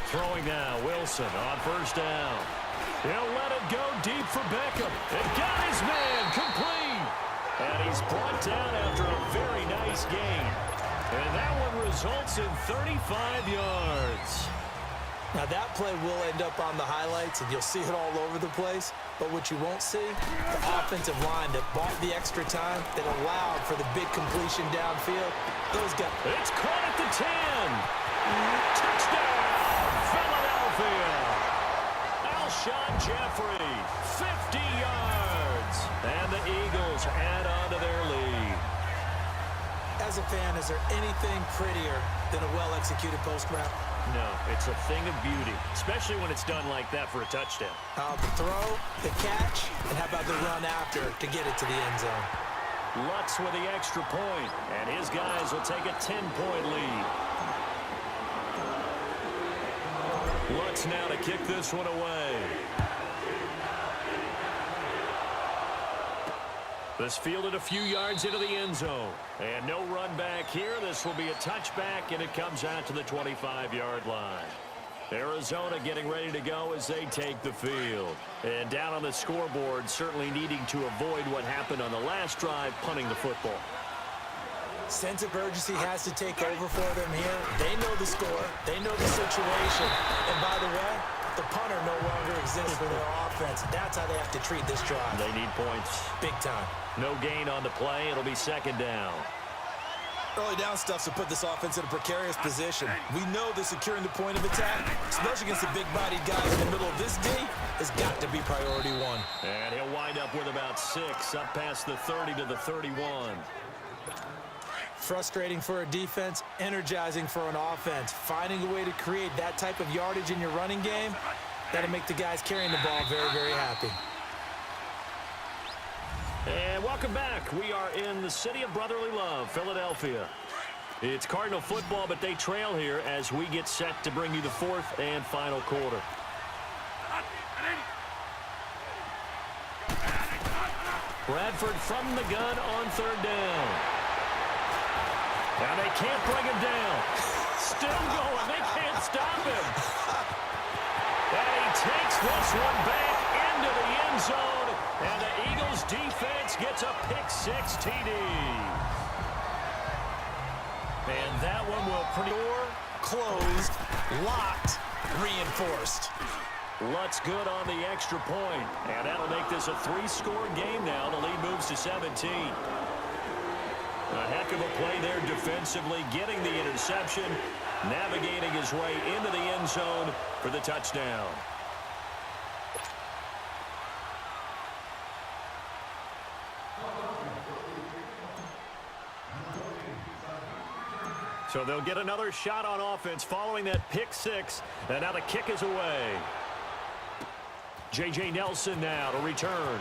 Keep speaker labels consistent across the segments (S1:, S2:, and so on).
S1: Throwing now, Wilson on first down. He'll let it go deep for Beckham. It got his man complete. And he's brought down after a very nice gain. And that one results in 35 yards.
S2: Now, that play will end up on the highlights, and you'll see it all over the place. But what you won't see, the offensive line that bought the extra time, that allowed for the big completion downfield, those guys.
S1: It's caught at the 10. Touchdown, Philadelphia. Alshon Jeffrey, 50 yards. And the Eagles add on to their lead.
S2: As a fan, is there anything prettier than a well-executed post route?
S1: No, it's a thing of beauty, especially when it's done like that for a touchdown.
S2: The throw, the catch, and how about the run after to get it to the end zone?
S1: Lutz with the extra point, and his guys will take a 10-point lead. Lutz now to kick this one away. This fielded a few yards into the end zone. And no run back here. This will be a touchback, and it comes out to the 25-yard line. Arizona getting ready to go as they take the field. And down on the scoreboard, certainly needing to avoid what happened on the last drive, punting the football.
S2: Sense of urgency has to take over for them here. They know the score. They know the situation. And by the way, the punter no longer exists for their offense. That's how they have to treat this drive.
S1: They need points.
S2: Big time.
S1: No gain on the play. It'll be second down.
S2: Early down stuff to put this offense in a precarious position. We know that securing the point of attack, especially against the big-bodied guys in the middle of this D, has got to be priority one.
S1: And he'll wind up with about 6, up past the 30 to the 31.
S2: Frustrating for a defense, energizing for an offense. Finding a way to create that type of yardage in your running game, that'll make the guys carrying the ball very, very happy.
S1: And welcome back. We are in the city of brotherly love, Philadelphia. It's Cardinal football, but they trail here as we get set to bring you the fourth and final quarter. Bradford from the gun on third down. Now they can't bring him down. Still going. They can't stop him. And he takes this one back into the end zone. And the Eagles defense gets a pick-6 TD. And that one will pretty
S2: closed, locked, reinforced.
S1: Lutz good on the extra point. And that'll make this a 3-score game now. The lead moves to 17. A heck of a play there defensively, getting the interception, navigating his way into the end zone for the touchdown. So they'll get another shot on offense following that pick-6, and now the kick is away. J.J. Nelson now to return.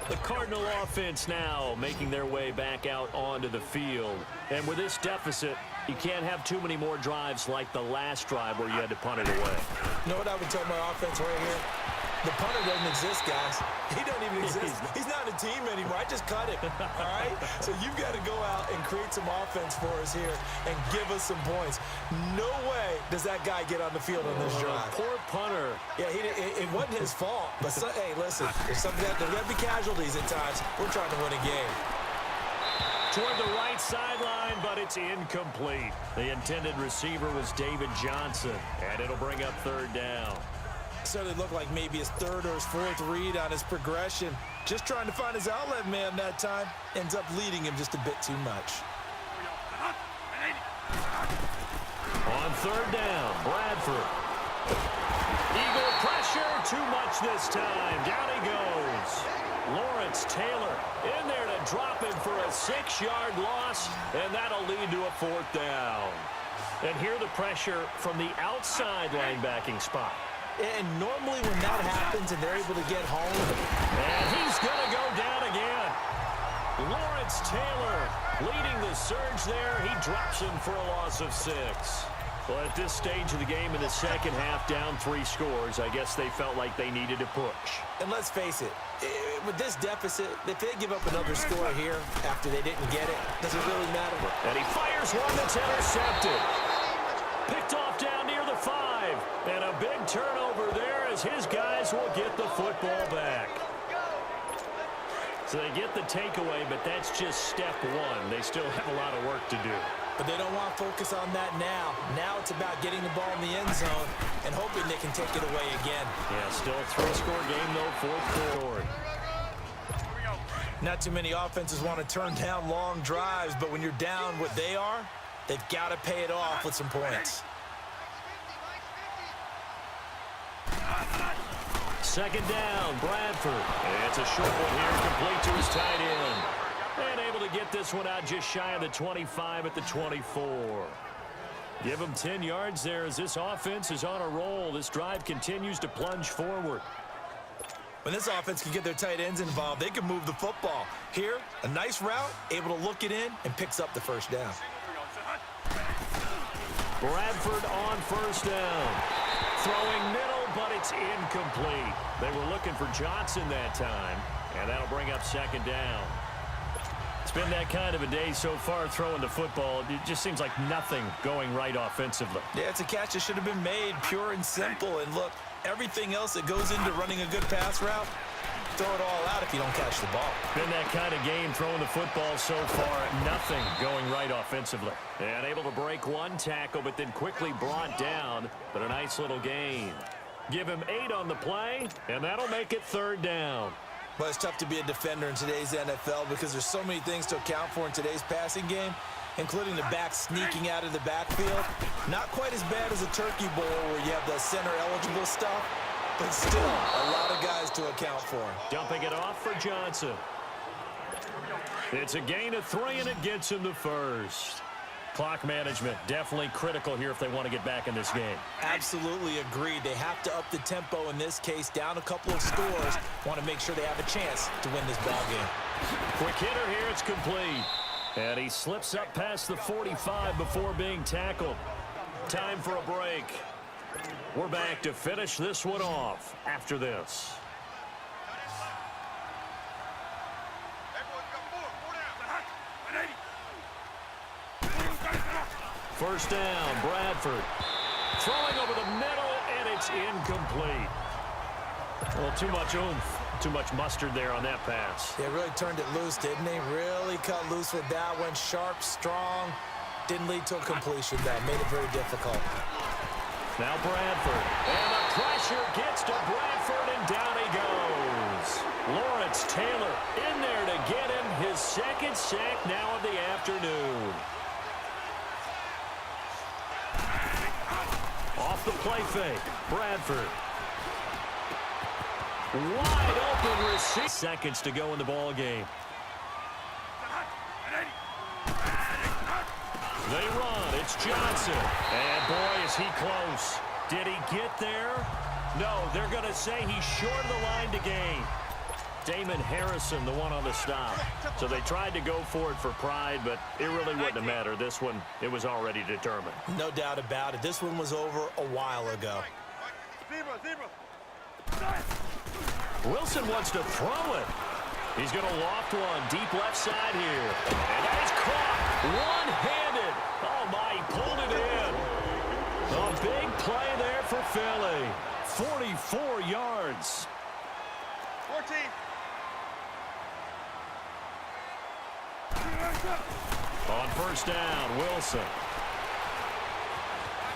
S1: The Cardinal offense now making their way back out onto the field. And with this deficit, you can't have too many more drives like the last drive where you had to punt it away.
S2: You know what I would tell my offense right here? The punter doesn't exist, guys. He doesn't even exist. He's not a team anymore. I just cut him, all right? So you've got to go out and create some offense for us here and give us some points. No way does that guy get on the field on this drive.
S1: Poor punter.
S2: Yeah, it wasn't his fault. But, hey, listen, there's got to be casualties at times. We're trying to win a game.
S1: Toward the right sideline, but it's incomplete. The intended receiver was David Johnson, and it'll bring up third down.
S2: Certainly looked like maybe his third or his fourth read on his progression. Just trying to find his outlet man that time. Ends up leading him just a bit too much.
S1: On third down, Bradford. Eagle pressure, too much this time. Down he goes. Lawrence Taylor in there to drop him for a 6-yard loss, and that'll lead to a fourth down. And here the pressure from the outside linebacking spot.
S2: And normally when that happens and they're able to get home.
S1: And he's going to go down again. Lawrence Taylor leading the surge there. He drops him for a loss of 6. Well, at this stage of the game in the second half, down 3 scores, I guess they felt like they needed to push.
S2: And let's face it, with this deficit, if they give up another score here after they didn't get it, does it really matter?
S1: And he fires one that's intercepted. Picked off down near the 5. And a big turnover there as his guys will get the football back. So they get the takeaway, but that's just step 1. They still have a lot of work to do.
S2: But they don't want to focus on that now. Now it's about getting the ball in the end zone and hoping they can take it away again.
S1: Yeah, still a 3-score game, though, 4th quarter.
S2: Not too many offenses want to turn down long drives, but when you're down what they are, they've got to pay it off with some points.
S1: Second down, Bradford. And it's a short one here, complete to his tight end. And able to get this one out just shy of the 25 at the 24. Give him 10 yards there as this offense is on a roll. This drive continues to plunge forward.
S2: When this offense can get their tight ends involved, they can move the football. Here, a nice route, able to look it in, and picks up the first down.
S1: Bradford on first down. Throwing middle, but it's incomplete. They were looking for Johnson that time, and that'll bring up second down. It's been that kind of a day so far throwing the football. It just seems like nothing going right offensively.
S2: Yeah, it's a catch that should have been made, pure and simple. And look, everything else that goes into running a good pass route, throw it all out if you don't catch the ball.
S1: Been that kind of game throwing the football so far. Nothing going right offensively. And able to break one tackle, but then quickly brought down. But a nice little gain. Give him 8 on the play, and that'll make it third down.
S2: But it's tough to be a defender in today's NFL because there's so many things to account for in today's passing game, including the back sneaking out of the backfield. Not quite as bad as a turkey bowl where you have the center-eligible stuff, but still a lot of guys to account for.
S1: Dumping it off for Johnson. It's a gain of 3, and it gets him the first. Clock management definitely critical here if they want to get back in this game.
S2: Absolutely agreed. They have to up the tempo in this case, down a couple of scores. Want to make sure they have a chance to win this ball game.
S1: Quick hitter here, it's complete. And he slips up past the 45 before being tackled. Time for a break. We're back to finish this one off after this. First down, Bradford. Throwing over the middle, and it's incomplete. Well, too much oomph, too much mustard there on that pass.
S2: They really turned it loose, didn't they? Really cut loose with that one. Sharp, strong. Didn't lead to a completion, though. Made it very difficult.
S1: Now Bradford. And the pressure gets to Bradford, and down he goes. Lawrence Taylor in there to get him his second sack now of the afternoon. Off the play fake, Bradford. Wide open receiver. Seconds to go in the ball game. They run. It's Johnson. And boy, is he close. Did he get there? No, they're going to say he's short of the line to gain. Damon Harrison, the one on the stop. So they tried to go for it for pride, but it really wouldn't have mattered. This one, it was already determined.
S2: No doubt about it. This one was over a while ago.
S1: Wilson wants to throw it. He's going to loft one deep left side here. And that is caught one-handed. Oh, my, he pulled it in. A big play there for Philly. 44 yards.
S3: 14.
S1: On first down, Wilson.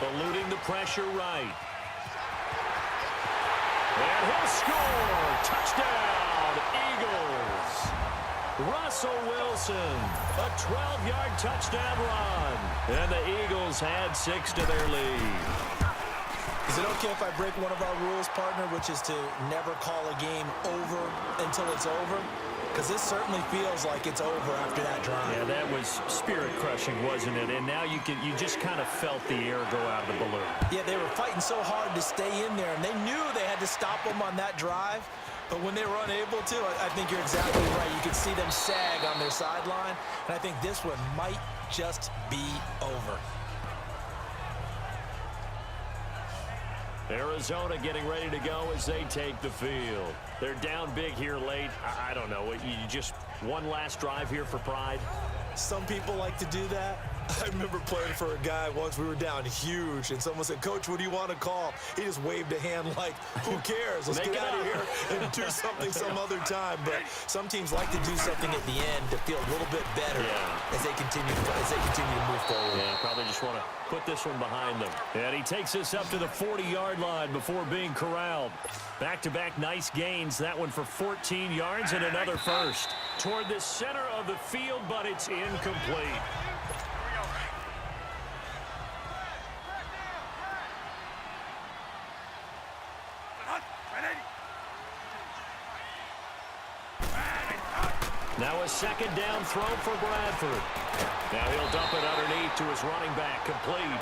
S1: Eluding the pressure right. And he'll score. Touchdown, Eagles. Russell Wilson, a 12-yard touchdown run. And the Eagles had 6 to their lead.
S2: Is it okay if I break one of our rules, partner, which is to never call a game over until it's over? Because this certainly feels like it's over after that drive.
S1: Yeah, that was spirit-crushing, wasn't it? And now you just kind of felt the air go out of the balloon.
S2: Yeah, they were fighting so hard to stay in there, and they knew they had to stop them on that drive. But when they were unable to, I think you're exactly right. You could see them sag on their sideline, and I think this one might just be over.
S1: Arizona getting ready to go as they take the field. They're down big here late. I don't know. You just one last drive here for pride?
S2: Some people like to do that. I remember playing for a guy once. We were down huge, and someone said, "Coach, what do you want to call?" He just waved a hand like, who cares? Let's get out of here and do something some other time. But some teams like to do something at the end to feel a little bit better as they continue to move forward.
S1: Yeah, probably just want to put this one behind them. And he takes us up to the 40-yard line before being corralled. Back-to-back nice gains. That one for 14 yards and another first. Toward the center of the field, but it's incomplete. Now a second down throw for Bradford. Now he'll dump it underneath to his running back, complete.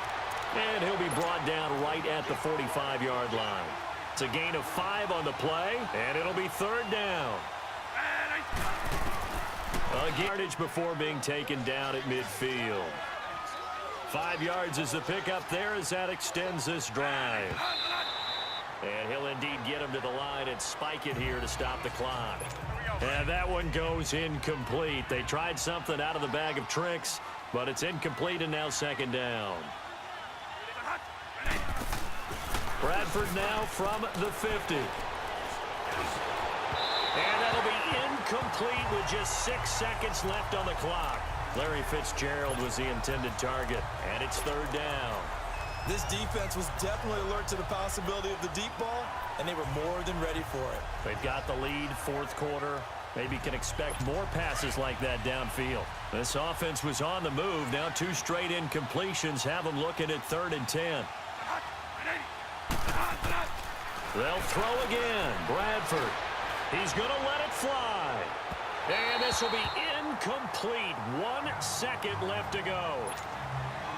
S1: And he'll be brought down right at the 45-yard line. It's a gain of 5 on the play, and it'll be third down. A yardage before being taken down at midfield. 5 yards is the pickup there as that extends this drive. And he'll indeed get him to the line and spike it here to stop the clock. And that one goes incomplete. They tried something out of the bag of tricks, but it's incomplete and now second down. Bradford now from the 50. And that'll be incomplete with just 6 seconds left on the clock. Larry Fitzgerald was the intended target, and it's third down.
S2: This defense was definitely alert to the possibility of the deep ball, and they were more than ready for it.
S1: They've got the lead, fourth quarter. Maybe can expect more passes like that downfield. This offense was on the move. Now 2 straight incompletions have them looking at 3rd and 10. They'll throw again. Bradford. He's going to let it fly. And this will be incomplete. 1 second left to go.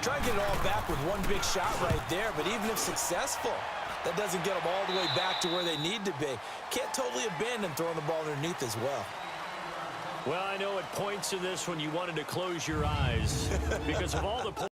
S2: Try to get it all back with one big shot right there, but even if successful, that doesn't get them all the way back to where they need to be. Can't totally abandon throwing the ball underneath as well.
S1: Well, I know at points in this when you wanted to close your eyes because of all the